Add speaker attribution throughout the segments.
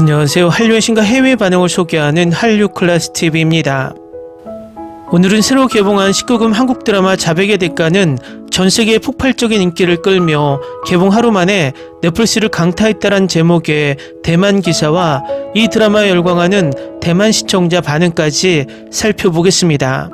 Speaker 1: 안녕하세요. 한류의 신과 해외 반응을 소개하는 한류클래스TV입니다. 오늘은 새로 개봉한 19금 한국 드라마 자백의 대가는 전세계의 폭발적인 인기를 끌며 개봉 하루 만에 넷플릭스를 강타했다는 제목의 대만 기사와 이 드라마에 열광하는 대만 시청자 반응까지 살펴보겠습니다.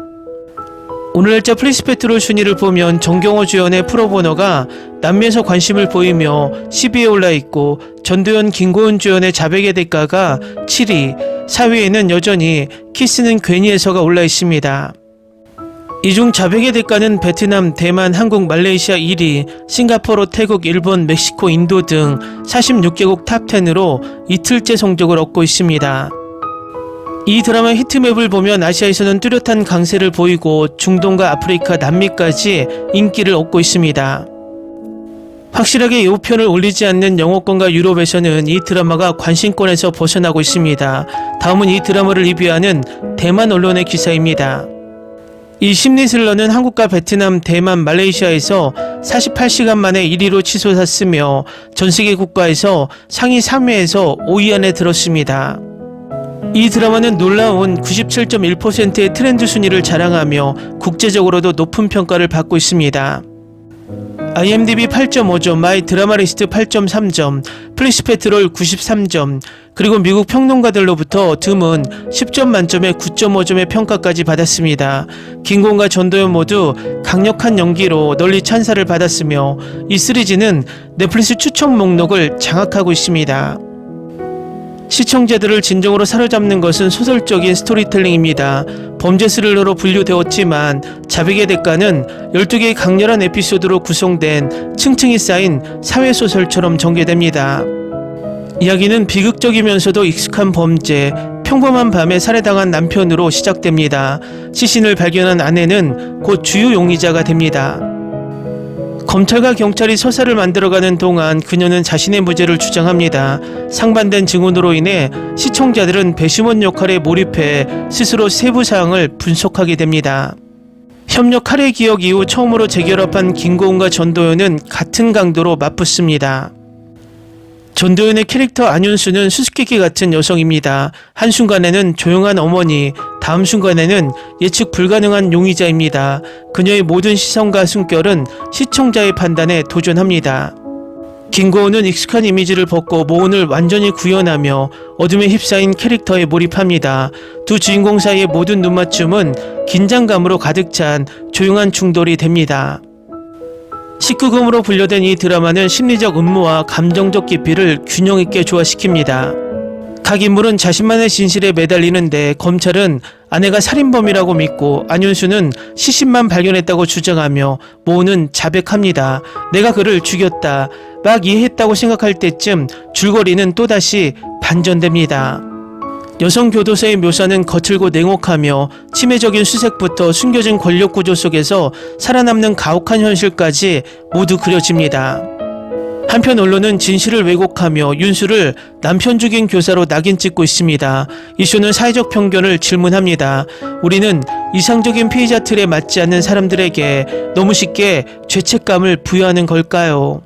Speaker 1: 오늘 날짜 플리스페트롤 순위를 보면 정경호 주연의 프로보너가 남미에서 관심을 보이며 10위에 올라있고 전도연 김고은 주연의 자백의 대가가 7위, 4위에는 여전히 키스는 괜히에서가 올라있습니다. 이 중 자백의 대가는 베트남, 대만, 한국, 말레이시아 1위, 싱가포르, 태국, 일본, 멕시코, 인도 등 46개국 탑10으로 이틀째 성적을 얻고 있습니다. 이 드라마 히트맵을 보면 아시아에서는 뚜렷한 강세를 보이고 중동과 아프리카, 남미까지 인기를 얻고 있습니다. 확실하게 예고편을 올리지 않는 영어권과 유럽에서는 이 드라마가 관심권에서 벗어나고 있습니다. 다음은 이 드라마를 리뷰하는 대만 언론의 기사입니다. 이 심리 스릴러는 한국과 베트남, 대만, 말레이시아에서 48시간 만에 1위로 치솟았으며 전세계 국가에서 상위 3위에서 5위 안에 들었습니다. 이 드라마는 놀라운 97.1%의 트렌드 순위를 자랑하며 국제적으로도 높은 평가를 받고 있습니다. IMDb 8.5점, 마이 드라마리스트 8.3점, 플리스페트롤 93점, 그리고 미국 평론가들로부터 드문 10점 만점에 9.5점의 평가까지 받았습니다. 김고은과 전도연 모두 강력한 연기로 널리 찬사를 받았으며 이 시리즈는 넷플릭스 추천 목록을 장악하고 있습니다. 시청자들을 진정으로 사로잡는 것은 소설적인 스토리텔링입니다. 범죄 스릴러로 분류되었지만 자백의 대가는 12개의 강렬한 에피소드로 구성된 층층이 쌓인 사회소설처럼 전개됩니다. 이야기는 비극적이면서도 익숙한 범죄, 평범한 밤에 살해당한 남편으로 시작됩니다. 시신을 발견한 아내는 곧 주요 용의자가 됩니다. 검찰과 경찰이 서사를 만들어가는 동안 그녀는 자신의 무죄를 주장합니다. 상반된 증언으로 인해 시청자들은 배심원 역할에 몰입해 스스로 세부 사항을 분석하게 됩니다. 협력 할애 기억 이후 처음으로 재결합한 김고은과 전도연은 같은 강도로 맞붙습니다. 전도연의 캐릭터 안윤수는 수수께끼 같은 여성입니다. 한순간에는 조용한 어머니, 다음 순간에는 예측 불가능한 용의자입니다. 그녀의 모든 시선과 숨결은 시청자의 판단에 도전합니다. 김고은은 익숙한 이미지를 벗고 모혼을 완전히 구현하며 어둠에 휩싸인 캐릭터에 몰입합니다. 두 주인공 사이의 모든 눈맞춤은 긴장감으로 가득 찬 조용한 충돌이 됩니다. 19금으로 분류된 이 드라마는 심리적 음모와 감정적 깊이를 균형 있게 조화시킵니다. 각 인물은 자신만의 진실에 매달리는데 검찰은 아내가 살인범이라고 믿고 안윤수는 시신만 발견했다고 주장하며 모호는 자백합니다. 내가 그를 죽였다. 막 이해했다고 생각할 때쯤 줄거리는 또다시 반전됩니다. 여성 교도소의 묘사는 거칠고 냉혹하며 치매적인 수색부터 숨겨진 권력 구조 속에서 살아남는 가혹한 현실까지 모두 그려집니다. 한편 언론은 진실을 왜곡하며 윤수를 남편 죽인 교사로 낙인 찍고 있습니다. 이 쇼는 사회적 편견을 질문합니다. 우리는 이상적인 피해자 틀에 맞지 않는 사람들에게 너무 쉽게 죄책감을 부여하는 걸까요?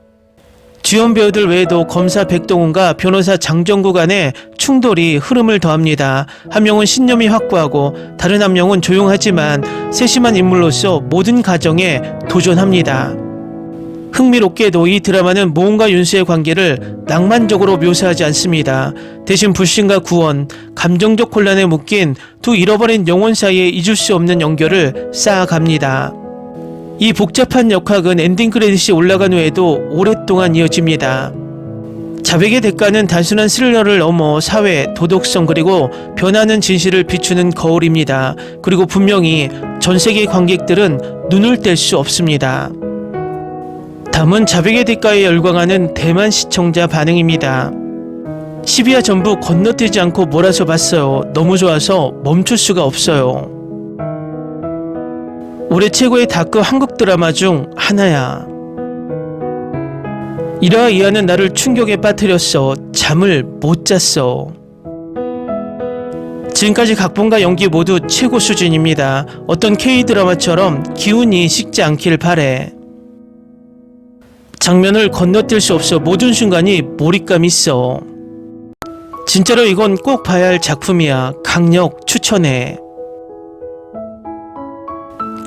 Speaker 1: 주연 배우들 외에도 검사 백동훈과 변호사 장정구 간의 충돌이 흐름을 더합니다. 한 명은 신념이 확고하고 다른 한 명은 조용하지만 세심한 인물로서 모든 가정에 도전합니다. 흥미롭게도 이 드라마는 모훈과 윤수의 관계를 낭만적으로 묘사하지 않습니다. 대신 불신과 구원, 감정적 혼란에 묶인 두 잃어버린 영혼 사이에 잊을 수 없는 연결을 쌓아갑니다. 이 복잡한 역학은 엔딩 크레딧이 올라간 후에도 오랫동안 이어집니다. 자백의 대가는 단순한 스릴러를 넘어 사회, 도덕성 그리고 변하는 진실을 비추는 거울입니다. 그리고 분명히 전 세계 관객들은 눈을 뗄 수 없습니다. 다음은 자백의 대가에 열광하는 대만 시청자 반응입니다. 10위와 전부 건너뛰지 않고 몰아서 봤어요. 너무 좋아서 멈출 수가 없어요. 올해 최고의 다크 한국 드라마 중 하나야. 이러한 이하는 나를 충격에 빠뜨렸어. 잠을 못 잤어. 지금까지 각본과 연기 모두 최고 수준입니다. 어떤 K드라마처럼 기운이 식지 않길 바래. 장면을 건너뛸 수 없어. 모든 순간이 몰입감 있어. 진짜로 이건 꼭 봐야 할 작품이야. 강력 추천해.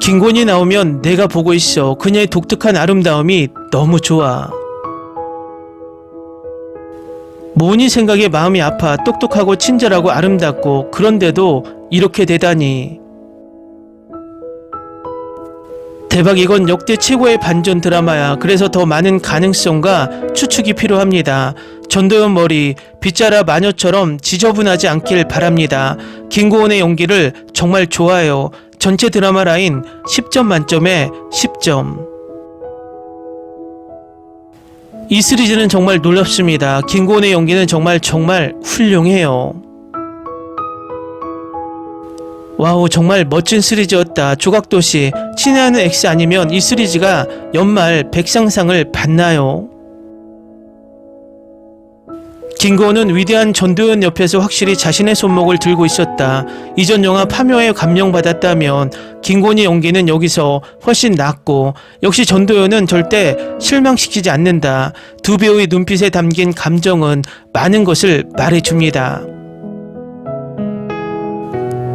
Speaker 1: 김고은이 나오면 내가 보고 있어. 그녀의 독특한 아름다움이 너무 좋아. 모은이 생각에 마음이 아파. 똑똑하고 친절하고 아름답고 그런데도 이렇게 되다니. 대박, 이건 역대 최고의 반전 드라마야. 그래서 더 많은 가능성과 추측이 필요합니다. 전도연 머리 빗자라 마녀처럼 지저분하지 않길 바랍니다. 김고은의 연기를 정말 좋아해요. 전체 드라마 라인 10점 만점에 10점. 이 시리즈는 정말 놀랍습니다. 김고은의 연기는 정말 훌륭해요. 와우, 정말 멋진 시리즈였다. 조각도시, 친애하는 X 아니면 이 시리즈가 연말 백상상을 받나요? 김고은은 위대한 전도연 옆에서 확실히 자신의 손목을 들고 있었다. 이전 영화 파묘에 감명받았다면 김고은의 연기는 여기서 훨씬 낫고, 역시 전도연은 절대 실망시키지 않는다. 두 배우의 눈빛에 담긴 감정은 많은 것을 말해줍니다.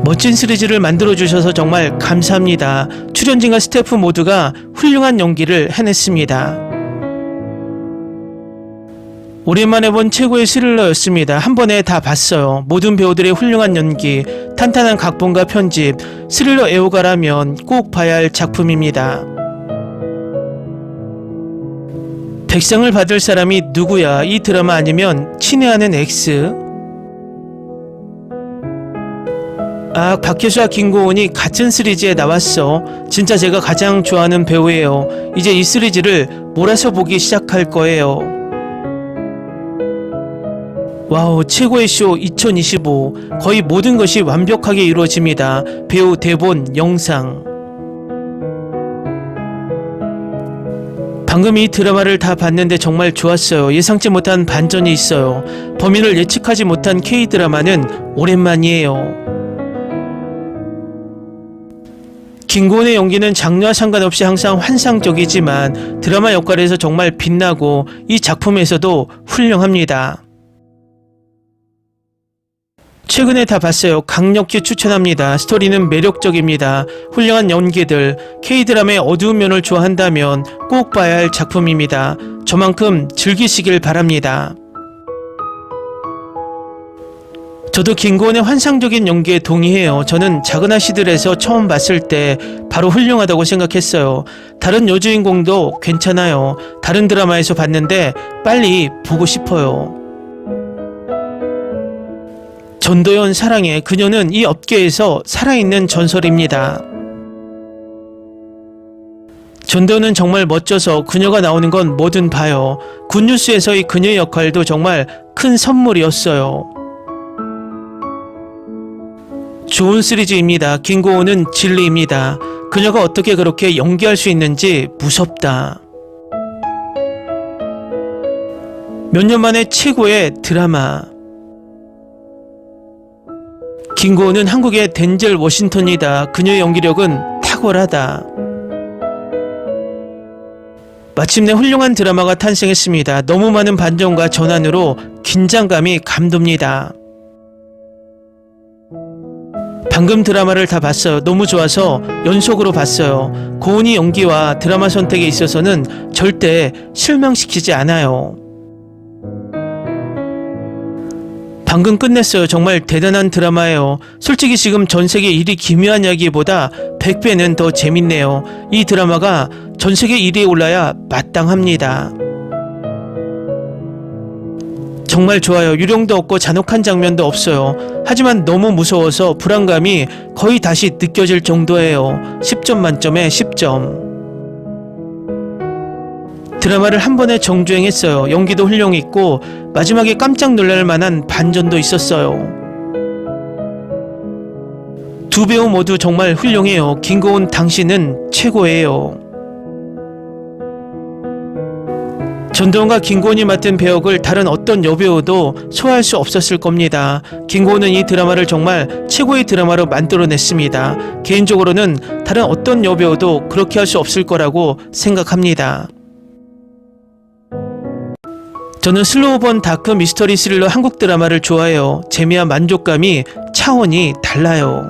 Speaker 1: 멋진 시리즈를 만들어주셔서 정말 감사합니다. 출연진과 스태프 모두가 훌륭한 연기를 해냈습니다. 오랜만에 본 최고의 스릴러였습니다. 한 번에 다 봤어요. 모든 배우들의 훌륭한 연기, 탄탄한 각본과 편집, 스릴러 애호가라면 꼭 봐야 할 작품입니다. 백상을 받을 사람이 누구야? 이 드라마 아니면 친애하는 X? 아, 박효수와 김고은이 같은 시리즈에 나왔어. 진짜 제가 가장 좋아하는 배우예요. 이제 이 시리즈를 몰아서 보기 시작할 거예요. 와우, 최고의 쇼 2025. 거의 모든 것이 완벽하게 이루어집니다. 배우, 대본, 영상. 방금 이 드라마를 다 봤는데 정말 좋았어요. 예상치 못한 반전이 있어요. 범인을 예측하지 못한 K-드라마는 오랜만이에요. 김고은의 연기는 장르와 상관없이 항상 환상적이지만 드라마 역할에서 정말 빛나고 이 작품에서도 훌륭합니다. 최근에 다 봤어요. 강력히 추천합니다. 스토리는 매력적입니다. 훌륭한 연기들, K-드라마의 어두운 면을 좋아한다면 꼭 봐야 할 작품입니다. 저만큼 즐기시길 바랍니다. 저도 김고은의 환상적인 연기에 동의해요. 저는 작은 아씨들에서 처음 봤을 때 바로 훌륭하다고 생각했어요. 다른 여주인공도 괜찮아요. 다른 드라마에서 봤는데 빨리 보고 싶어요. 전도연 사랑해. 그녀는 이 업계에서 살아있는 전설입니다. 전도연은 정말 멋져서 그녀가 나오는 건 뭐든 봐요. 굿뉴스에서의 그녀의 역할도 정말 큰 선물이었어요. 좋은 시리즈입니다. 김고은은 진리입니다. 그녀가 어떻게 그렇게 연기할 수 있는지 무섭다. 몇 년 만에 최고의 드라마. 김고은은 한국의 덴젤 워싱턴이다. 그녀의 연기력은 탁월하다. 마침내 훌륭한 드라마가 탄생했습니다. 너무 많은 반전과 전환으로 긴장감이 감돕니다. 방금 드라마를 다 봤어요. 너무 좋아서 연속으로 봤어요. 고은이 연기와 드라마 선택에 있어서는 절대 실망시키지 않아요. 방금 끝냈어요. 정말 대단한 드라마예요. 솔직히 지금 전세계 1위 기묘한 이야기보다 100배는 더 재밌네요. 이 드라마가 전세계 1위에 올라야 마땅합니다. 정말 좋아요. 유령도 없고 잔혹한 장면도 없어요. 하지만 너무 무서워서 불안감이 거의 다시 느껴질 정도예요. 10점 만점에 10점. 드라마를 한 번에 정주행했어요. 연기도 훌륭했고 마지막에 깜짝 놀랄 만한 반전도 있었어요. 두 배우 모두 정말 훌륭해요. 김고은 당신은 최고예요. 전도연과 김고은이 맡은 배역을 다른 어떤 여배우도 소화할 수 없었을 겁니다. 김고은은 이 드라마를 정말 최고의 드라마로 만들어냈습니다. 개인적으로는 다른 어떤 여배우도 그렇게 할 수 없을 거라고 생각합니다. 저는 슬로우번 다크 미스터리 스릴러 한국 드라마를 좋아해요. 재미와 만족감이 차원이 달라요.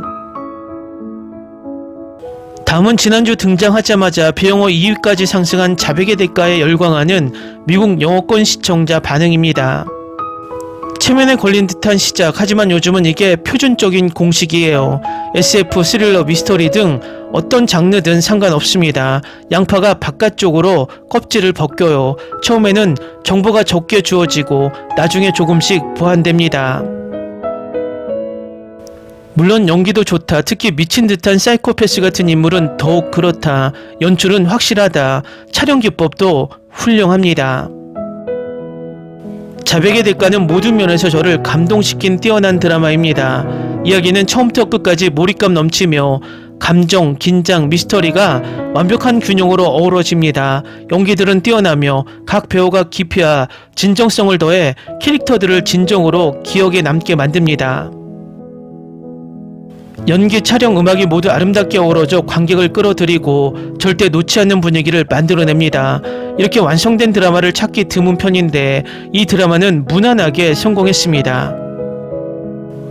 Speaker 1: 다음은 지난주 등장하자마자 비영어 2위까지 상승한 자백의 대가에 열광하는 미국 영어권 시청자 반응입니다. 체면에 걸린 듯한 시작, 하지만 요즘은 이게 표준적인 공식이에요. SF, 스릴러, 미스터리 등 어떤 장르든 상관없습니다. 양파가 바깥쪽으로 껍질을 벗겨요. 처음에는 정보가 적게 주어지고 나중에 조금씩 보완됩니다. 물론 연기도 좋다. 특히 미친 듯한 사이코패스 같은 인물은 더욱 그렇다. 연출은 확실하다. 촬영 기법도 훌륭합니다. 자백의 대가는 모든 면에서 저를 감동시킨 뛰어난 드라마입니다. 이야기는 처음부터 끝까지 몰입감 넘치며 감정, 긴장, 미스터리가 완벽한 균형으로 어우러집니다. 연기들은 뛰어나며 각 배우가 깊이와 진정성을 더해 캐릭터들을 진정으로 기억에 남게 만듭니다. 연기, 촬영, 음악이 모두 아름답게 어우러져 관객을 끌어들이고 절대 놓지 않는 분위기를 만들어냅니다. 이렇게 완성된 드라마를 찾기 드문 편인데 이 드라마는 무난하게 성공했습니다.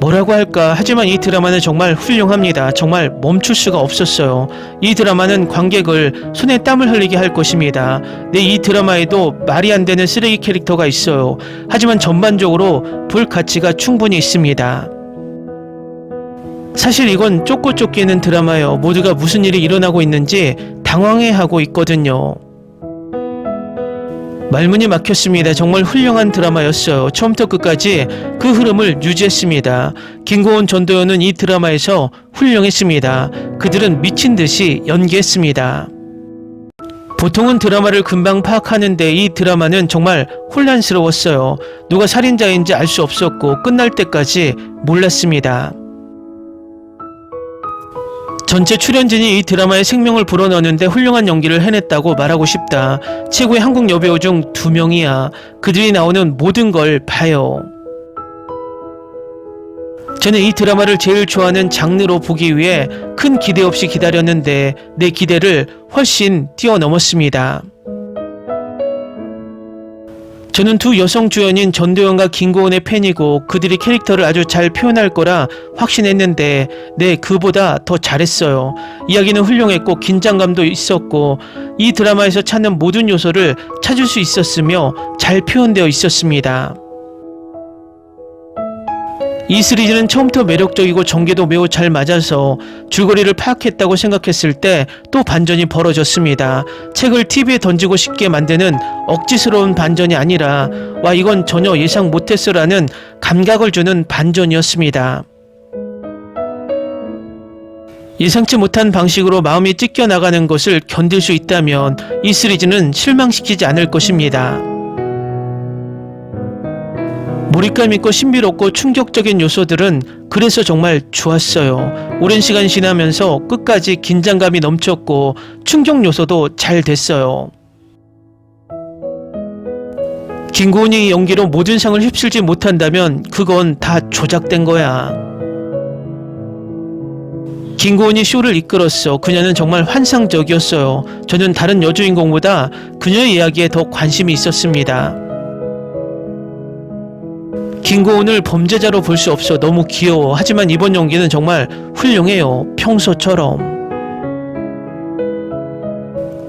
Speaker 1: 뭐라고 할까? 하지만 이 드라마는 정말 훌륭합니다. 정말 멈출 수가 없었어요. 이 드라마는 관객을 손에 땀을 흘리게 할 것입니다. 이 드라마에도 말이 안 되는 쓰레기 캐릭터가 있어요. 하지만 전반적으로 볼 가치가 충분히 있습니다. 사실 이건 쫓고 쫓기는 드라마예요. 모두가 무슨 일이 일어나고 있는지 당황해하고 있거든요. 말문이 막혔습니다. 정말 훌륭한 드라마였어요. 처음부터 끝까지 그 흐름을 유지했습니다. 김고은, 전도연은 이 드라마에서 훌륭했습니다. 그들은 미친 듯이 연기했습니다. 보통은 드라마를 금방 파악하는데 이 드라마는 정말 혼란스러웠어요. 누가 살인자인지 알 수 없었고 끝날 때까지 몰랐습니다. 전체 출연진이 이 드라마에 생명을 불어넣었는데 훌륭한 연기를 해냈다고 말하고 싶다. 최고의 한국 여배우 중 2명이야. 그들이 나오는 모든 걸 봐요. 저는 이 드라마를 제일 좋아하는 장르로 보기 위해 큰 기대 없이 기다렸는데 내 기대를 훨씬 뛰어넘었습니다. 저는 두 여성 주연인 전도연과 김고은의 팬이고 그들이 캐릭터를 아주 잘 표현할 거라 확신했는데 그보다 더 잘했어요. 이야기는 훌륭했고 긴장감도 있었고 이 드라마에서 찾는 모든 요소를 찾을 수 있었으며 잘 표현되어 있었습니다. 이 시리즈는 처음부터 매력적이고 전개도 매우 잘 맞아서 줄거리를 파악했다고 생각했을 때 또 반전이 벌어졌습니다. 책을 TV에 던지고 싶게 만드는 억지스러운 반전이 아니라 와 이건 전혀 예상 못했어 라는 감각을 주는 반전이었습니다. 예상치 못한 방식으로 마음이 찢겨나가는 것을 견딜 수 있다면 이 시리즈는 실망시키지 않을 것입니다. 몰입감 있고 신비롭고 충격적인 요소들은 그래서 정말 좋았어요. 오랜 시간 지나면서 끝까지 긴장감이 넘쳤고 충격 요소도 잘 됐어요. 김고은이 연기로 모든 상을 휩쓸지 못한다면 그건 다 조작된 거야. 김고은이 쇼를 이끌었어. 그녀는 정말 환상적이었어요. 저는 다른 여주인공보다 그녀의 이야기에 더 관심이 있었습니다. 김고은을 범죄자로 볼 수 없어. 너무 귀여워. 하지만 이번 연기는 정말 훌륭해요. 평소처럼.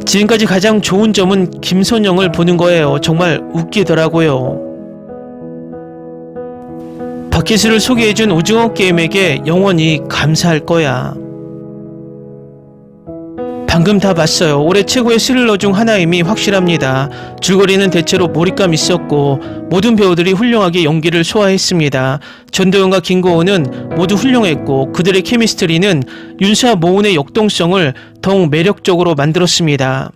Speaker 1: 지금까지 가장 좋은 점은 김선영을 보는 거예요. 정말 웃기더라고요. 박희수를 소개해준 오징어 게임에게 영원히 감사할 거야. 방금 다 봤어요. 올해 최고의 스릴러 중 하나임이 확실합니다. 줄거리는 대체로 몰입감 있었고 모든 배우들이 훌륭하게 연기를 소화했습니다. 전도연과 김고은은 모두 훌륭했고 그들의 케미스트리는 윤수와 모은의 역동성을 더욱 매력적으로 만들었습니다.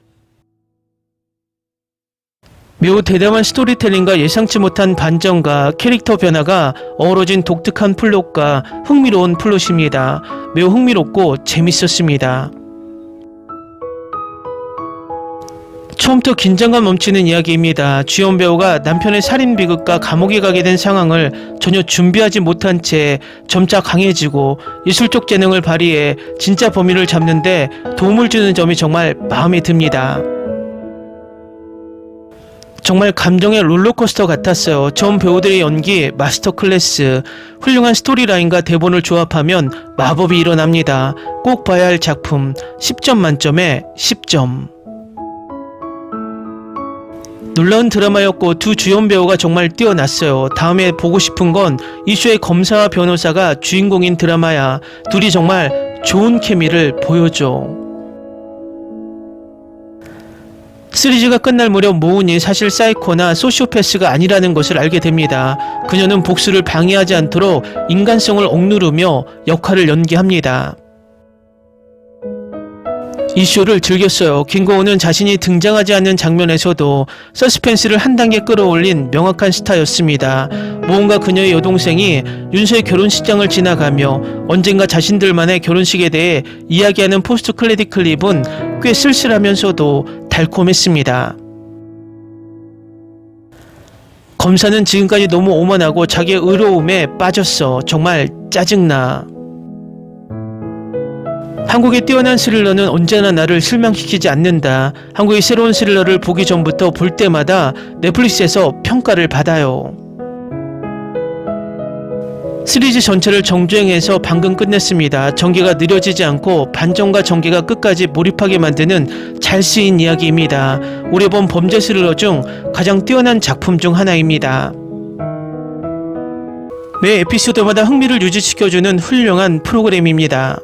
Speaker 1: 매우 대담한 스토리텔링과 예상치 못한 반전과 캐릭터 변화가 어우러진 독특한 플롯과 흥미로운 플롯입니다. 매우 흥미롭고 재밌었습니다. 처음부터 긴장감 넘치는 이야기입니다. 주연 배우가 남편의 살인 비극과 감옥에 가게 된 상황을 전혀 준비하지 못한 채 점차 강해지고 예술적 재능을 발휘해 진짜 범인을 잡는데 도움을 주는 점이 정말 마음에 듭니다. 정말 감정의 롤러코스터 같았어요. 전 배우들의 연기 마스터 클래스, 훌륭한 스토리라인과 대본을 조합하면 마법이 일어납니다. 꼭 봐야 할 작품, 10점 만점에 10점. 놀라운 드라마였고 두 주연 배우가 정말 뛰어났어요. 다음에 보고 싶은 건 이 쇼의 검사와 변호사가 주인공인 드라마야. 둘이 정말 좋은 케미를 보여줘. 시리즈가 끝날 무렵 모은이 사실 사이코나 소시오패스가 아니라는 것을 알게 됩니다. 그녀는 복수를 방해하지 않도록 인간성을 억누르며 역할을 연기합니다. 이 쇼를 즐겼어요. 김고은은 자신이 등장하지 않는 장면에서도 서스펜스를 한 단계 끌어올린 명확한 스타였습니다. 모은과 그녀의 여동생이 윤서의 결혼식장을 지나가며 언젠가 자신들만의 결혼식에 대해 이야기하는 포스트 크레딧 클립은 꽤 쓸쓸하면서도 달콤했습니다. 검사는 지금까지 너무 오만하고 자기의 의로움에 빠졌어. 정말 짜증나. 한국의 뛰어난 스릴러는 언제나 나를 실망시키지 않는다. 한국의 새로운 스릴러를 보기 전부터 볼 때마다 넷플릭스에서 평가를 받아요. 시리즈 전체를 정주행해서 방금 끝냈습니다. 전개가 느려지지 않고 반전과 전개가 끝까지 몰입하게 만드는 잘 쓰인 이야기입니다. 올해 본 범죄 스릴러 중 가장 뛰어난 작품 중 하나입니다. 매 에피소드마다 흥미를 유지시켜주는 훌륭한 프로그램입니다.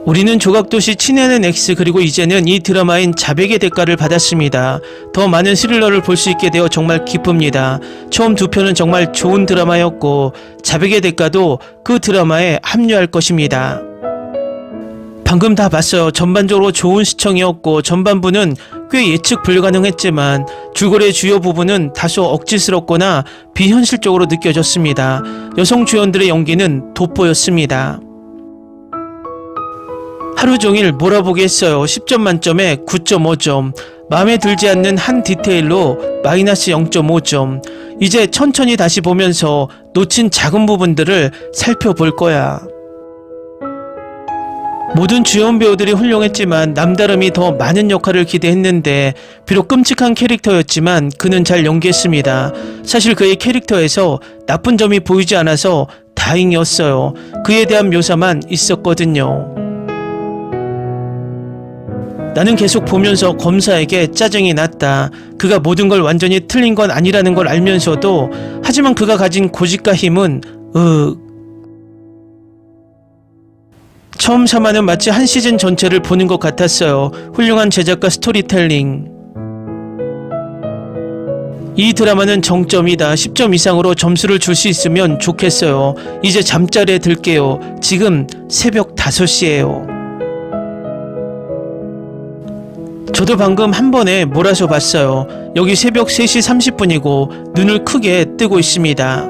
Speaker 1: 우리는 조각도시 친애하는 X 그리고 이제는 이 드라마인 자백의 대가를 받았습니다. 더 많은 스릴러를 볼 수 있게 되어 정말 기쁩니다. 처음 두 편은 정말 좋은 드라마였고 자백의 대가도 그 드라마에 합류할 것입니다. 방금 다 봤어요. 전반적으로 좋은 시청이었고 전반부는 꽤 예측 불가능했지만 줄거리의 주요 부분은 다소 억지스럽거나 비현실적으로 느껴졌습니다. 여성 주연들의 연기는 돋보였습니다. 하루 종일 몰아보게 했어요. 10점 만점에 9.5점. 마음에 들지 않는 한 디테일로 마이너스 0.5점. 이제 천천히 다시 보면서 놓친 작은 부분들을 살펴볼 거야. 모든 주연 배우들이 훌륭했지만 남다름이 더 많은 역할을 기대했는데 비록 끔찍한 캐릭터였지만 그는 잘 연기했습니다. 사실 그의 캐릭터에서 나쁜 점이 보이지 않아서 다행이었어요. 그에 대한 묘사만 있었거든요. 나는 계속 보면서 검사에게 짜증이 났다. 그가 모든 걸 완전히 틀린 건 아니라는 걸 알면서도 하지만 그가 가진 고집과 힘은 처음 3화는 마치 한 시즌 전체를 보는 것 같았어요. 훌륭한 제작과 스토리텔링. 이 드라마는 정점이다. 10점 이상으로 점수를 줄 수 있으면 좋겠어요. 이제 잠자리에 들게요. 지금 새벽 5시예요. 저도 방금 한 번에 몰아서 봤어요. 여기 새벽 3시 30분이고 눈을 크게 뜨고 있습니다.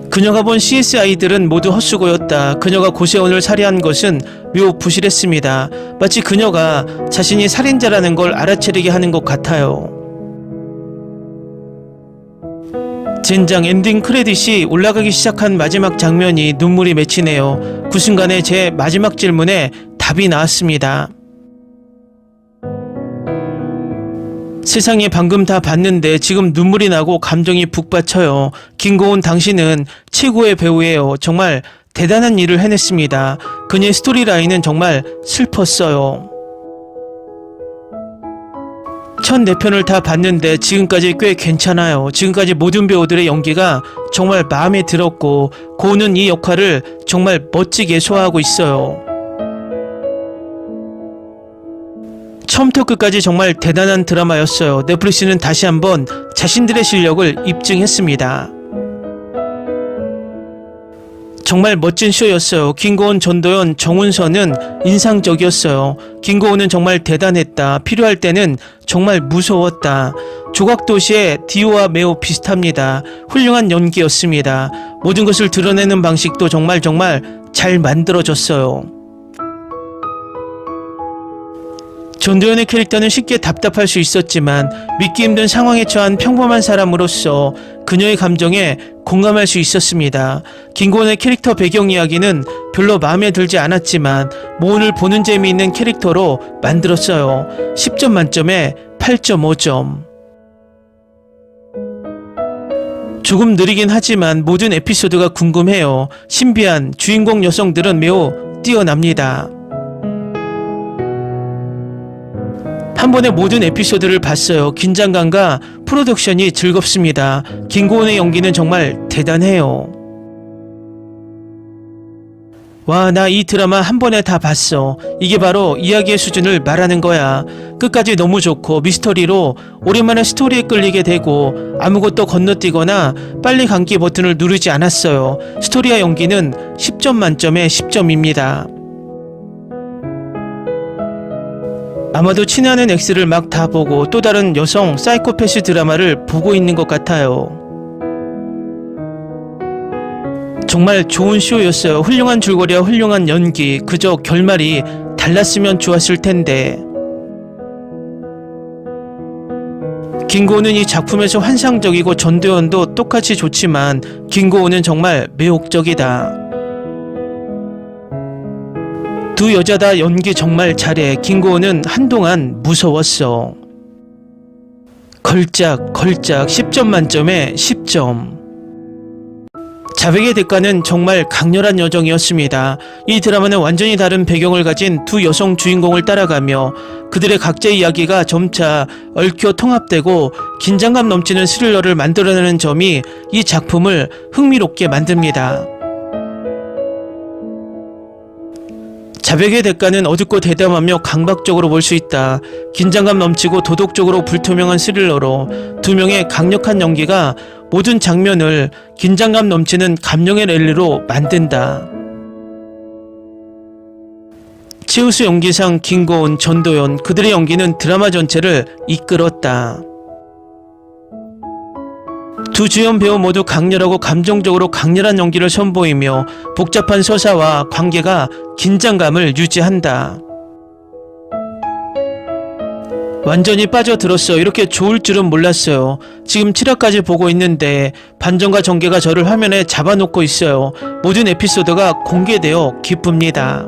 Speaker 1: 그녀가 본 CSI들은 모두 헛수고였다. 그녀가 고세원을 살해한 것은 묘 부실했습니다. 마치 그녀가 자신이 살인자라는 걸 알아채리게 하는 것 같아요. 젠장 엔딩 크레딧이 올라가기 시작한 마지막 장면이 눈물이 맺히네요. 그 순간에 제 마지막 질문에 답이 나왔습니다. 세상에 방금 다 봤는데 지금 눈물이 나고 감정이 북받쳐요. 김고은 당신은 최고의 배우예요. 정말 대단한 일을 해냈습니다. 그녀의 스토리라인은 정말 슬펐어요. 첫 4편을 다 봤는데 지금까지 꽤 괜찮아요. 지금까지 모든 배우들의 연기가 정말 마음에 들었고 고은은 이 역할을 정말 멋지게 소화하고 있어요. 처음부터 끝까지 정말 대단한 드라마였어요. 넷플릭스는 다시 한번 자신들의 실력을 입증했습니다. 정말 멋진 쇼였어요. 김고은, 전도연, 정훈선은 인상적이었어요. 김고은은 정말 대단했다. 필요할 때는 정말 무서웠다. 조각도시의 디오와 매우 비슷합니다. 훌륭한 연기였습니다. 모든 것을 드러내는 방식도 정말 잘 만들어졌어요. 전도연의 캐릭터는 쉽게 답답할 수 있었지만 믿기 힘든 상황에 처한 평범한 사람으로서 그녀의 감정에 공감할 수 있었습니다. 김고은의 캐릭터 배경 이야기는 별로 마음에 들지 않았지만 모은을 보는 재미있는 캐릭터로 만들었어요. 10점 만점에 8.5점. 조금 느리긴 하지만 모든 에피소드가 궁금해요. 신비한 주인공 여성들은 매우 뛰어납니다. 한 번에 모든 에피소드를 봤어요. 긴장감과 프로덕션이 즐겁습니다. 김고은의 연기는 정말 대단해요. 와, 나 이 드라마 한 번에 다 봤어. 이게 바로 이야기의 수준을 말하는 거야. 끝까지 너무 좋고 미스터리로 오랜만에 스토리에 끌리게 되고 아무것도 건너뛰거나 빨리 감기 버튼을 누르지 않았어요. 스토리와 연기는 10점 만점에 10점입니다. 아마도 친애하는 X를 막 다 보고 또 다른 여성 사이코패스 드라마를 보고 있는 것 같아요. 정말 좋은 쇼였어요. 훌륭한 줄거리와 훌륭한 연기, 그저 결말이 달랐으면 좋았을 텐데. 김고은은 이 작품에서 환상적이고 전도연도 똑같이 좋지만 김고은은 정말 매혹적이다. 두 여자 다 연기 정말 잘해. 김고은은 한동안 무서웠어. 걸작 10점 만점에 10점. 자백의 대가는 정말 강렬한 여정이었습니다. 이 드라마는 완전히 다른 배경을 가진 두 여성 주인공을 따라가며 그들의 각자의 이야기가 점차 얽혀 통합되고 긴장감 넘치는 스릴러를 만들어내는 점이 이 작품을 흥미롭게 만듭니다. 자백의 대가는 어둡고 대담하며 강박적으로 볼 수 있다. 긴장감 넘치고 도덕적으로 불투명한 스릴러로 두 명의 강력한 연기가 모든 장면을 긴장감 넘치는 감정의 랠리로 만든다. 최우수 연기상 김고은, 전도연, 그들의 연기는 드라마 전체를 이끌었다. 두 주연 배우 모두 강렬하고 감정적으로 강렬한 연기를 선보이며 복잡한 서사와 관계가 긴장감을 유지한다. 완전히 빠져들었어요. 이렇게 좋을 줄은 몰랐어요. 지금 7화까지 보고 있는데 반전과 전개가 저를 화면에 잡아놓고 있어요. 모든 에피소드가 공개되어 기쁩니다.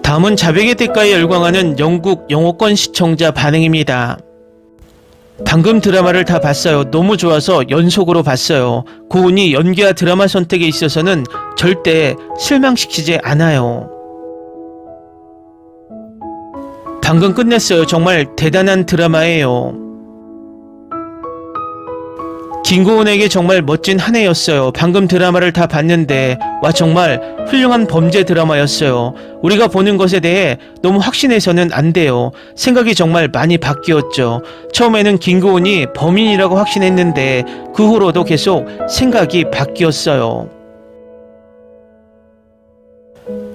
Speaker 1: 다음은 자백의 대가에 열광하는 영국 영어권 시청자 반응입니다. 방금 드라마를 다 봤어요. 너무 좋아서 연속으로 봤어요. 고은이 연기와 드라마 선택에 있어서는 절대 실망시키지 않아요. 방금 끝냈어요. 정말 대단한 드라마예요. 김고은에게 정말 멋진 한 해였어요. 방금 드라마를 다 봤는데 와 정말 훌륭한 범죄 드라마였어요. 우리가 보는 것에 대해 너무 확신해서는 안 돼요. 생각이 정말 많이 바뀌었죠. 처음에는 김고은이 범인이라고 확신했는데 그 후로도 계속 생각이 바뀌었어요.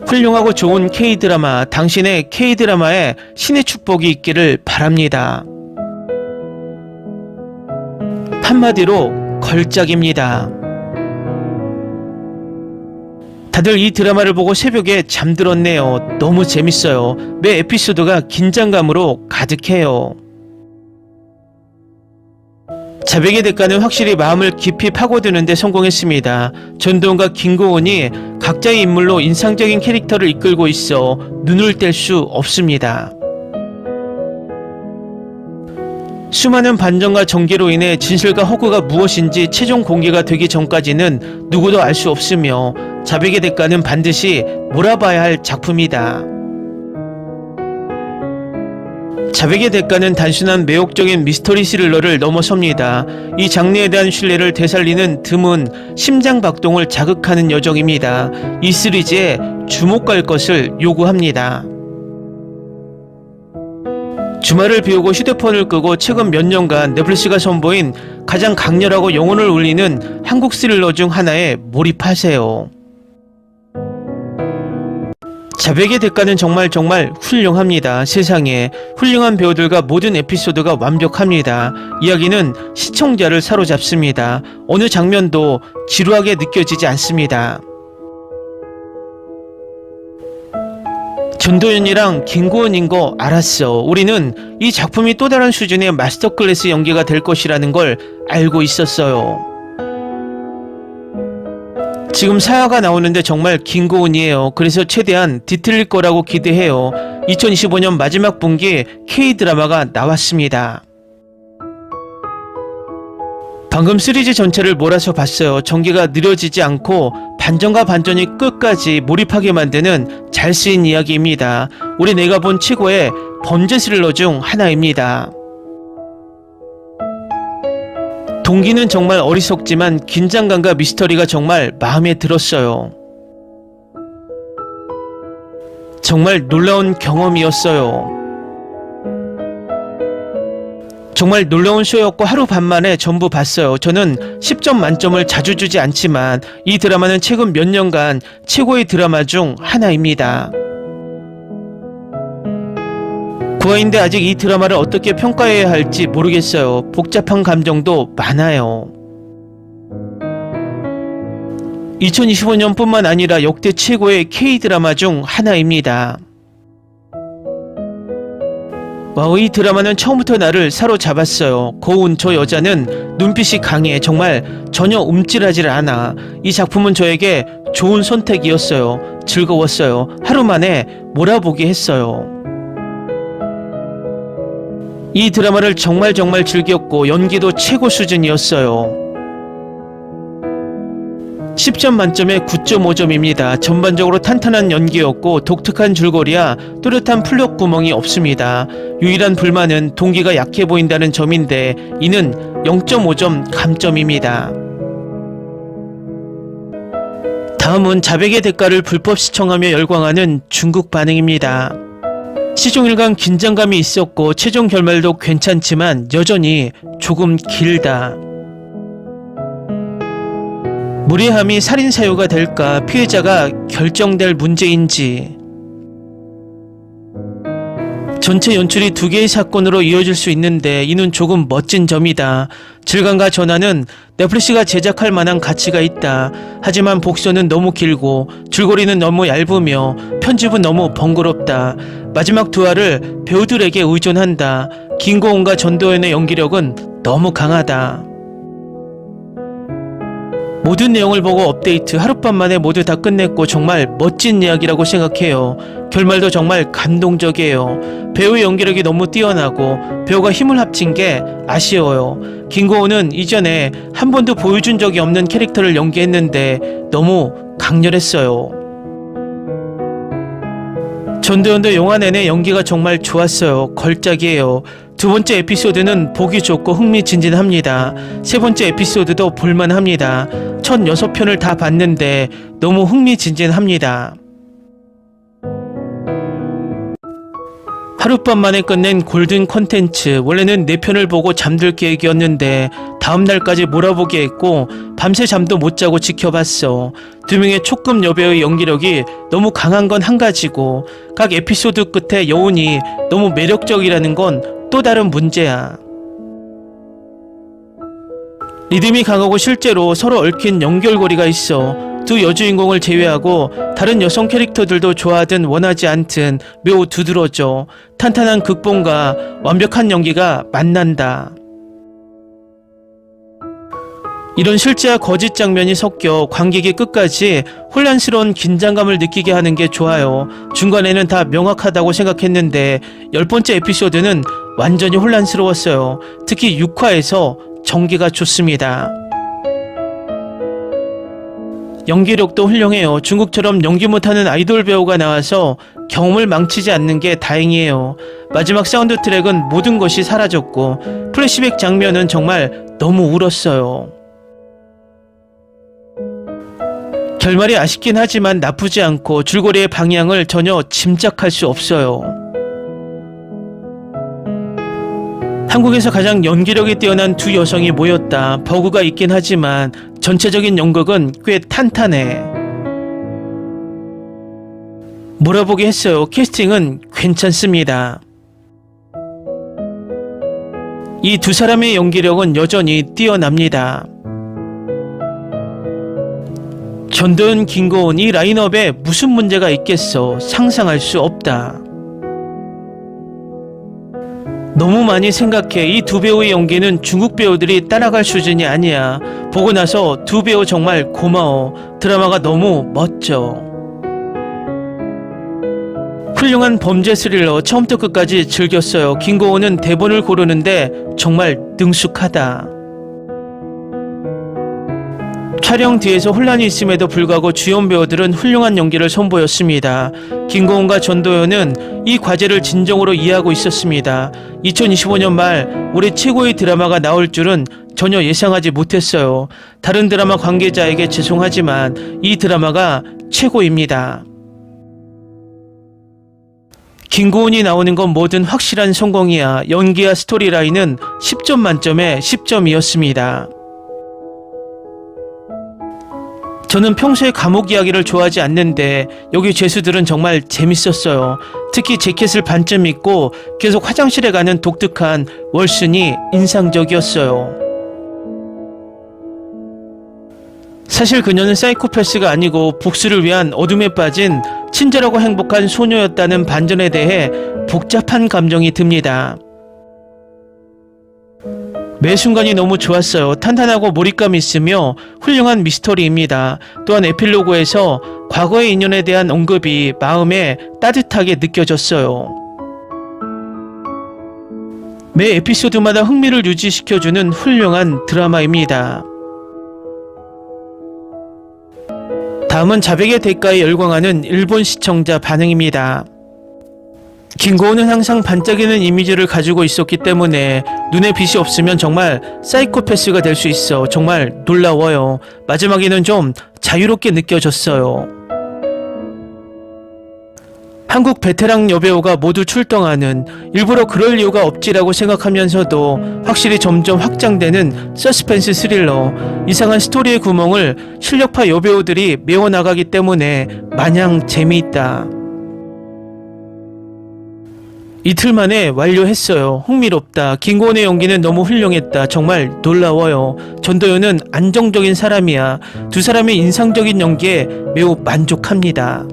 Speaker 1: 훌륭하고 좋은 K드라마, 당신의 K드라마에 신의 축복이 있기를 바랍니다. 한마디로 걸작입니다. 다들 이 드라마를 보고 새벽에 잠들었네요. 너무 재밌어요. 매 에피소드가 긴장감으로 가득해요. 자백의 대가는 확실히 마음을 깊이 파고드는데 성공했습니다. 전도연과 김고은이 각자의 인물로 인상적인 캐릭터를 이끌고 있어 눈을 뗄 수 없습니다. 수많은 반전과 전개로 인해 진실과 허구가 무엇인지 최종 공개가 되기 전까지는 누구도 알 수 없으며 자백의 대가는 반드시 몰아봐야 할 작품이다. 자백의 대가는 단순한 매혹적인 미스터리 스릴러를 넘어섭니다. 이 장르에 대한 신뢰를 되살리는 드문 심장박동을 자극하는 여정입니다. 이 시리즈에 주목할 것을 요구합니다. 주말을 비우고 휴대폰을 끄고 최근 몇 년간 넷플릭스가 선보인 가장 강렬하고 영혼을 울리는 한국 스릴러 중 하나에 몰입하세요. 자백의 대가는 정말 훌륭합니다. 세상에 훌륭한 배우들과 모든 에피소드가 완벽합니다. 이야기는 시청자를 사로잡습니다. 어느 장면도 지루하게 느껴지지 않습니다. 전도연이랑 김고은인 거 알았어. 우리는 이 작품이 또 다른 수준의 마스터 클래스 연기가 될 것이라는 걸 알고 있었어요. 지금 사야가 나오는데 정말 김고은이에요. 그래서 최대한 뒤틀릴 거라고 기대해요. 2025년 마지막 분기에 K-드라마가 나왔습니다. 방금 시리즈 전체를 몰아서 봤어요. 전개가 느려지지 않고 반전과 반전이 끝까지 몰입하게 만드는 잘 쓰인 이야기입니다. 올해 내가 본 최고의 범죄 스릴러 중 하나입니다. 동기는 정말 어리석지만 긴장감과 미스터리가 정말 마음에 들었어요. 정말 놀라운 경험이었어요. 정말 놀라운 쇼였고 하루 반 만에 전부 봤어요. 저는 10점 만점을 자주 주지 않지만 이 드라마는 최근 몇 년간 최고의 드라마 중 하나입니다. 구화인데 아직 이 드라마를 어떻게 평가해야 할지 모르겠어요. 복잡한 감정도 많아요. 2025년뿐만 아니라 역대 최고의 K-드라마 중 하나입니다. 와우, 이 드라마는 처음부터 나를 사로잡았어요. 고운 저 여자는 눈빛이 강해. 정말 전혀 움찔하지 않아. 이 작품은 저에게 좋은 선택이었어요. 즐거웠어요. 하루 만에 몰아보게 했어요. 이 드라마를 정말 즐겼고 연기도 최고 수준이었어요. 10점 만점에 9.5점입니다. 전반적으로 탄탄한 연기였고 독특한 줄거리야 뚜렷한 플롯 구멍이 없습니다. 유일한 불만은 동기가 약해 보인다는 점인데 이는 0.5점 감점입니다. 다음은 자백의 대가를 불법 시청하며 열광하는 중국 반응입니다. 시종 1강 긴장감이 있었고 최종 결말도 괜찮지만 여전히 조금 길다. 무례함이 살인 사유가 될까? 피해자가 결정될 문제인지. 전체 연출이 두 개의 사건으로 이어질 수 있는데 이는 조금 멋진 점이다. 질감과 전환은 넷플릭스가 제작할 만한 가치가 있다. 하지만 복선은 너무 길고 줄거리는 너무 얇으며 편집은 너무 번거롭다. 마지막 두 화를 배우들에게 의존한다. 김고은과 전도연의 연기력은 너무 강하다. 모든 내용을 보고 업데이트 하룻밤 만에 모두 다 끝냈고 정말 멋진 이야기라고 생각해요. 결말도 정말 감동적이에요. 배우의 연기력이 너무 뛰어나고 배우가 힘을 합친 게 아쉬워요. 김고은은 이전에 한 번도 보여준 적이 없는 캐릭터를 연기했는데 너무 강렬했어요. 전도연도 영화 내내 연기가 정말 좋았어요. 걸작이에요. 두 번째 에피소드는 보기 좋고 흥미진진합니다. 세 번째 에피소드도 볼만합니다. 첫 6편을 다 봤는데 너무 흥미진진합니다. 하룻밤 만에 끝낸 골든 콘텐츠. 원래는 4편을 보고 잠들 계획이었는데 다음날까지 몰아보게 했고 밤새 잠도 못 자고 지켜봤어. 두 명의 촉금 여배우의 연기력이 너무 강한 건 한 가지고 각 에피소드 끝에 여운이 너무 매력적이라는 건 또 다른 문제야. 리듬이 강하고 실제로 서로 얽힌 연결고리가 있어. 두 여주인공을 제외하고 다른 여성 캐릭터들도 좋아하든 원하지 않든 매우 두드러져. 탄탄한 극본과 완벽한 연기가 만난다. 이런 실제와 거짓 장면이 섞여 관객이 끝까지 혼란스러운 긴장감을 느끼게 하는 게 좋아요. 중간에는 다 명확하다고 생각했는데 10번째 에피소드는 완전히 혼란스러웠어요. 특히 6화에서 전개가 좋습니다. 연기력도 훌륭해요. 중국처럼 연기 못하는 아이돌 배우가 나와서 경험을 망치지 않는 게 다행이에요. 마지막 사운드 트랙은 모든 것이 사라졌고 플래시백 장면은 정말 너무 울었어요. 결말이 아쉽긴 하지만 나쁘지 않고 줄거리의 방향을 전혀 짐작할 수 없어요. 한국에서 가장 연기력이 뛰어난 두 여성이 모였다. 버그가 있긴 하지만 전체적인 연극은 꽤 탄탄해. 몰아보게 했어요. 캐스팅은 괜찮습니다. 이 두 사람의 연기력은 여전히 뛰어납니다. 전도연, 김고은 이 라인업에 무슨 문제가 있겠어. 상상할 수 없다. 너무 많이 생각해. 이 두 배우의 연기는 중국 배우들이 따라갈 수준이 아니야. 보고 나서 두 배우 정말 고마워. 드라마가 너무 멋져. 훌륭한 범죄 스릴러 처음부터 끝까지 즐겼어요. 김고은은 대본을 고르는데 정말 능숙하다. 촬영 뒤에서 혼란이 있음에도 불구하고 주연 배우들은 훌륭한 연기를 선보였습니다. 김고은과 전도연은 이 과제를 진정으로 이해하고 있었습니다. 2025년 말 올해 최고의 드라마가 나올 줄은 전혀 예상하지 못했어요. 다른 드라마 관계자에게 죄송하지만 이 드라마가 최고입니다. 김고은이 나오는 건 뭐든 확실한 성공이야. 연기와 스토리라인은 10점 만점에 10점이었습니다. 저는 평소에 감옥 이야기를 좋아하지 않는데 여기 죄수들은 정말 재밌었어요. 특히 재킷을 반쯤 입고 계속 화장실에 가는 독특한 월순이 인상적이었어요. 사실 그녀는 사이코패스가 아니고 복수를 위한 어둠에 빠진 친절하고 행복한 소녀였다는 반전에 대해 복잡한 감정이 듭니다. 매 순간이 너무 좋았어요. 탄탄하고 몰입감 있으며 훌륭한 미스터리입니다. 또한 에필로그에서 과거의 인연에 대한 언급이 마음에 따뜻하게 느껴졌어요. 매 에피소드마다 흥미를 유지시켜주는 훌륭한 드라마입니다. 다음은 자백의 대가에 열광하는 일본 시청자 반응입니다. 김고은은 항상 반짝이는 이미지를 가지고 있었기 때문에 눈에 빛이 없으면 정말 사이코패스가 될 수 있어. 정말 놀라워요. 마지막에는 좀 자유롭게 느껴졌어요. 한국 베테랑 여배우가 모두 출동하는, 일부러 그럴 이유가 없지라고 생각하면서도 확실히 점점 확장되는 서스펜스 스릴러. 이상한 스토리의 구멍을 실력파 여배우들이 메워나가기 때문에 마냥 재미있다. 이틀 만에 완료했어요. 흥미롭다. 김고은의 연기는 너무 훌륭했다. 정말 놀라워요. 전도연은 안정적인 사람이야. 두 사람의 인상적인 연기에 매우 만족합니다.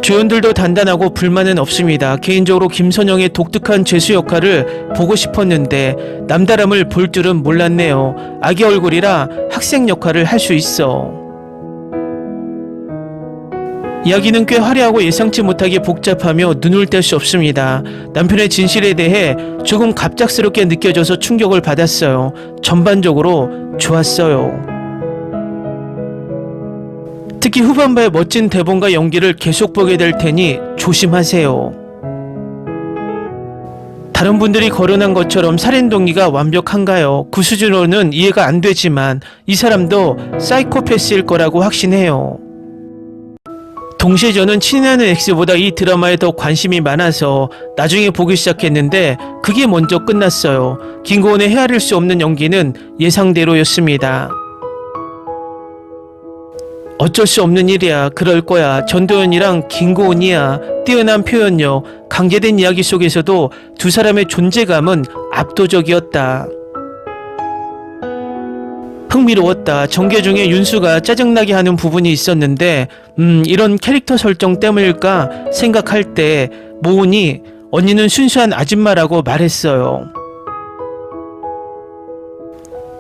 Speaker 1: 조연들도 단단하고 불만은 없습니다. 개인적으로 김선영의 독특한 죄수 역할을 보고 싶었는데 남다름을 볼 줄은 몰랐네요. 아기 얼굴이라 학생 역할을 할 수 있어. 이야기는 꽤 화려하고 예상치 못하게 복잡하며 눈을 뗄 수 없습니다. 남편의 진실에 대해 조금 갑작스럽게 느껴져서 충격을 받았어요. 전반적으로 좋았어요. 특히 후반부의 멋진 대본과 연기를 계속 보게 될 테니 조심하세요. 다른 분들이 거론한 것처럼 살인 동기가 완벽한가요? 그 수준으로는 이해가 안 되지만 이 사람도 사이코패스일 거라고 확신해요. 동시에 저는 친애하는 X보다 이 드라마에 더 관심이 많아서 나중에 보기 시작했는데 그게 먼저 끝났어요. 김고은의 헤아릴 수 없는 연기는 예상대로였습니다. 어쩔 수 없는 일이야. 그럴 거야. 전도연이랑 김고은이야. 뛰어난 표현력, 강제된 이야기 속에서도 두 사람의 존재감은 압도적이었다. 흥미로웠다. 전개 중에 윤수가 짜증나게 하는 부분이 있었는데 이런 캐릭터 설정 때문일까 생각할 때 모은이 언니는 순수한 아줌마라고 말했어요.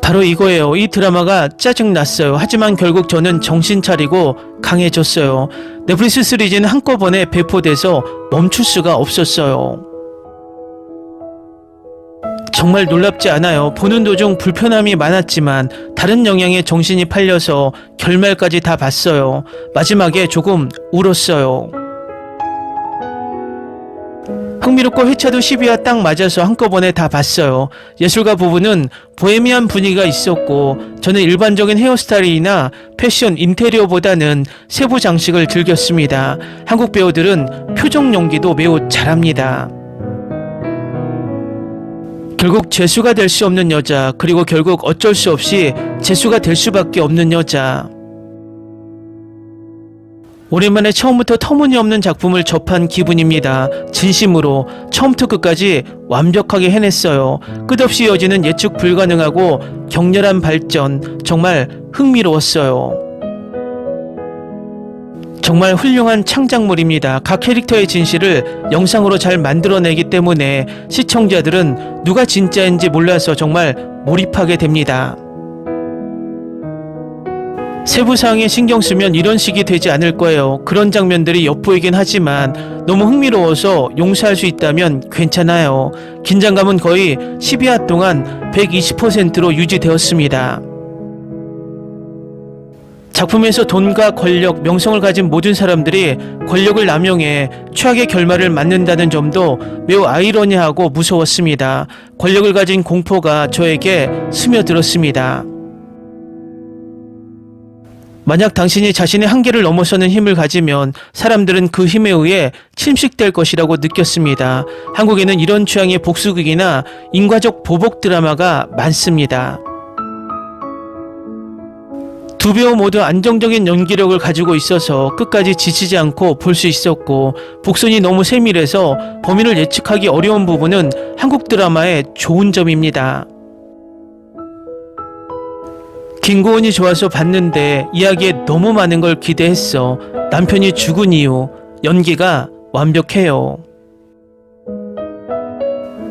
Speaker 1: 바로 이거예요. 이 드라마가 짜증났어요. 하지만 결국 저는 정신 차리고 강해졌어요. 넷플릭스 시리즈는 한꺼번에 배포돼서 멈출 수가 없었어요. 정말 놀랍지 않아요. 보는 도중 불편함이 많았지만 다른 영향에 정신이 팔려서 결말까지 다 봤어요. 마지막에 조금 울었어요. 흥미롭고 회차도 12화 딱 맞아서 한꺼번에 다 봤어요. 예술가 부분은 보헤미안 분위기가 있었고 저는 일반적인 헤어스타일이나 패션, 인테리어보다는 세부 장식을 즐겼습니다. 한국 배우들은 표정 연기도 매우 잘합니다. 결국 재수가 될 수 없는 여자, 그리고 결국 어쩔 수 없이 재수가 될 수밖에 없는 여자. 오랜만에 처음부터 터무니없는 작품을 접한 기분입니다. 진심으로 처음부터 끝까지 완벽하게 해냈어요. 끝없이 이어지는 예측 불가능하고 격렬한 발전, 정말 흥미로웠어요. 정말 훌륭한 창작물입니다. 각 캐릭터의 진실을 영상으로 잘 만들어내기 때문에 시청자들은 누가 진짜인지 몰라서 정말 몰입하게 됩니다. 세부사항에 신경 쓰면 이런 식이 되지 않을 거예요. 그런 장면들이 엿보이긴 하지만 너무 흥미로워서 용서할 수 있다면 괜찮아요. 긴장감은 거의 12화 동안 120%로 유지되었습니다. 작품에서 돈과 권력, 명성을 가진 모든 사람들이 권력을 남용해 최악의 결말을 맞는다는 점도 매우 아이러니하고 무서웠습니다. 권력을 가진 공포가 저에게 스며들었습니다. 만약 당신이 자신의 한계를 넘어서는 힘을 가지면 사람들은 그 힘에 의해 침식될 것이라고 느꼈습니다. 한국에는 이런 취향의 복수극이나 인과적 보복 드라마가 많습니다. 두 배우 모두 안정적인 연기력을 가지고 있어서 끝까지 지치지 않고 볼 수 있었고, 복선이 너무 세밀해서 범인을 예측하기 어려운 부분은 한국 드라마의 좋은 점입니다. 김고은이 좋아서 봤는데 이야기에 너무 많은 걸 기대했어. 남편이 죽은 이유, 연기가 완벽해요.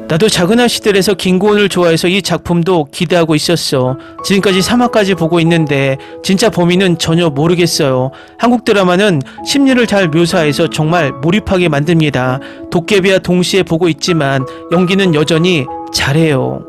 Speaker 1: 나도 작은 아씨들에서 김고은을 좋아해서 이 작품도 기대하고 있었어. 지금까지 3화까지 보고 있는데 진짜 범인은 전혀 모르겠어요. 한국 드라마는 심리를 잘 묘사해서 정말 몰입하게 만듭니다. 도깨비와 동시에 보고 있지만 연기는 여전히 잘해요.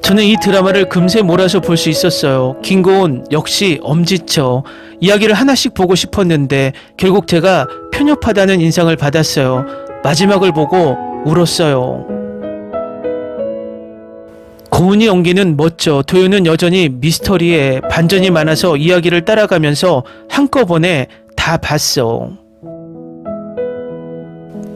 Speaker 1: 저는 이 드라마를 금세 몰아서 볼 수 있었어요. 김고은 역시 엄지쳐. 이야기를 하나씩 보고 싶었는데 결국 제가 편협하다는 인상을 받았어요. 마지막을 보고 울었어요. 고은이 연기는 멋져. 도윤은 여전히 미스터리에 반전이 많아서 이야기를 따라가면서 한꺼번에 다 봤어.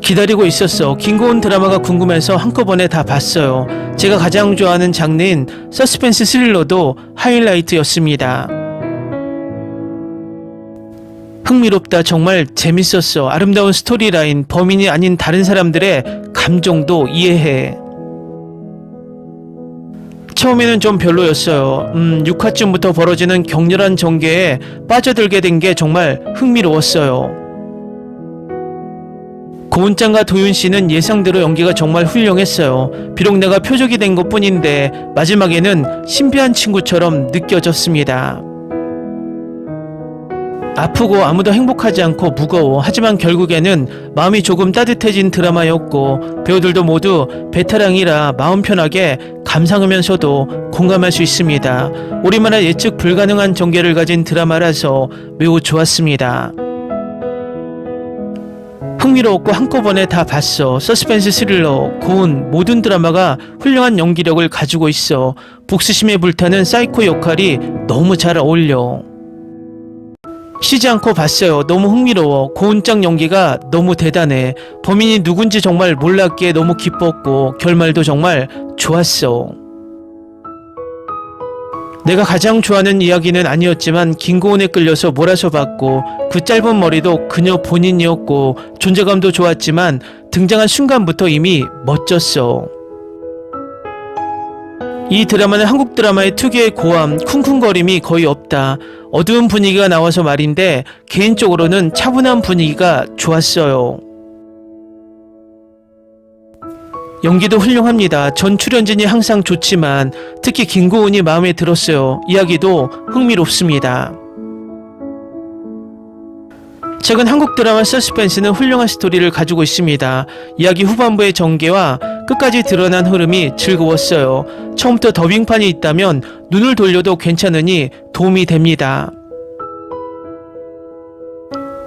Speaker 1: 기다리고 있었어. 김고은 드라마가 궁금해서 한꺼번에 다 봤어요. 제가 가장 좋아하는 장르인 서스펜스 스릴러도 하이라이트였습니다. 흥미롭다. 정말 재밌었어. 아름다운 스토리라인, 범인이 아닌 다른 사람들의 감정도 이해해. 처음에는 좀 별로였어요. 6화쯤부터 벌어지는 격렬한 전개에 빠져들게 된 게 정말 흥미로웠어요. 고은짱과 도윤씨는 예상대로 연기가 정말 훌륭했어요. 비록 내가 표적이 된 것뿐인데 마지막에는 신비한 친구처럼 느껴졌습니다. 아프고 아무도 행복하지 않고 무거워. 하지만 결국에는 마음이 조금 따뜻해진 드라마였고, 배우들도 모두 베테랑이라 마음 편하게 감상하면서도 공감할 수 있습니다. 우리만의 예측 불가능한 전개를 가진 드라마라서 매우 좋았습니다. 흥미로웠고 한꺼번에 다 봤어. 서스펜스 스릴러, 고은, 모든 드라마가 훌륭한 연기력을 가지고 있어. 복수심에 불타는 사이코 역할이 너무 잘 어울려. 쉬지 않고 봤어요. 너무 흥미로워. 고은짱 연기가 너무 대단해. 범인이 누군지 정말 몰랐기에 너무 기뻤고 결말도 정말 좋았어. 내가 가장 좋아하는 이야기는 아니었지만 김고은에 끌려서 몰아서 봤고, 그 짧은 머리도 그녀 본인이었고 존재감도 좋았지만 등장한 순간부터 이미 멋졌어. 이 드라마는 한국 드라마의 특유의 고함, 쿵쿵거림이 거의 없다. 어두운 분위기가 나와서 말인데 개인적으로는 차분한 분위기가 좋았어요. 연기도 훌륭합니다. 전 출연진이 항상 좋지만 특히 김고은이 마음에 들었어요. 이야기도 흥미롭습니다. 최근 한국 드라마 서스펜스는 훌륭한 스토리를 가지고 있습니다. 이야기 후반부의 전개와 끝까지 드러난 흐름이 즐거웠어요. 처음부터 더빙판이 있다면 눈을 돌려도 괜찮으니 도움이 됩니다.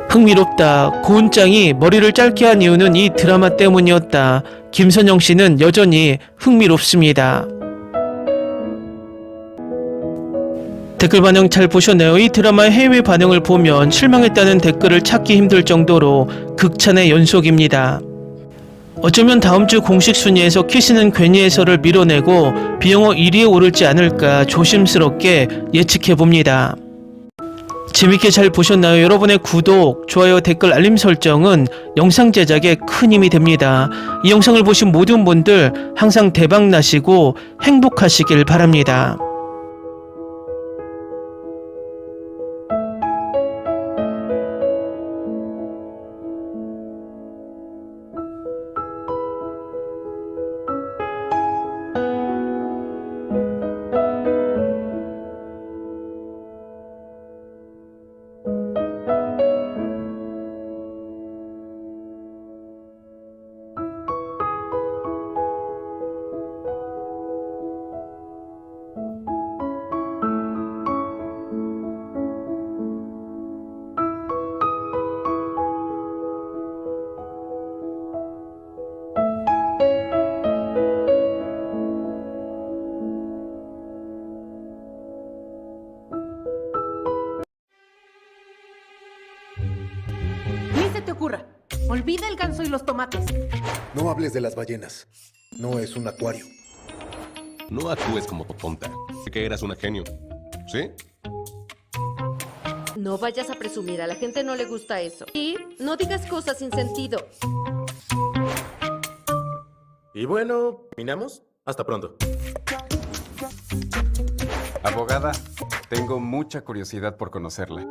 Speaker 1: 흥미롭다. 고은짱이 머리를 짧게 한 이유는 이 드라마 때문이었다. 김선영 씨는 여전히 흥미롭습니다. 댓글 반응 잘 보셨네요. 이 드라마의 해외 반응을 보면 실망했다는 댓글을 찾기 힘들 정도로 극찬의 연속입니다. 어쩌면 다음 주 공식 순위에서 키스는 괜히에서를 밀어내고 비영어 1위에 오르지 않을까 조심스럽게 예측해봅니다. 재밌게 잘 보셨나요? 여러분의 구독, 좋아요, 댓글, 알림 설정은 영상 제작에 큰 힘이 됩니다. 이 영상을 보신 모든 분들 항상 대박 나시고 행복하시길 바랍니다.
Speaker 2: Ni se te ocurra. Olvida el ganso y los tomates.
Speaker 3: No hables de las ballenas. No es un acuario.
Speaker 4: No actúes como tonta. Que eras una genio. ¿Sí?
Speaker 5: No vayas a presumir, a la gente no le gusta eso. Y no digas cosas sin sentido.
Speaker 6: Y bueno, ¿terminamos? Hasta pronto.
Speaker 7: Abogada, tengo mucha curiosidad por conocerla.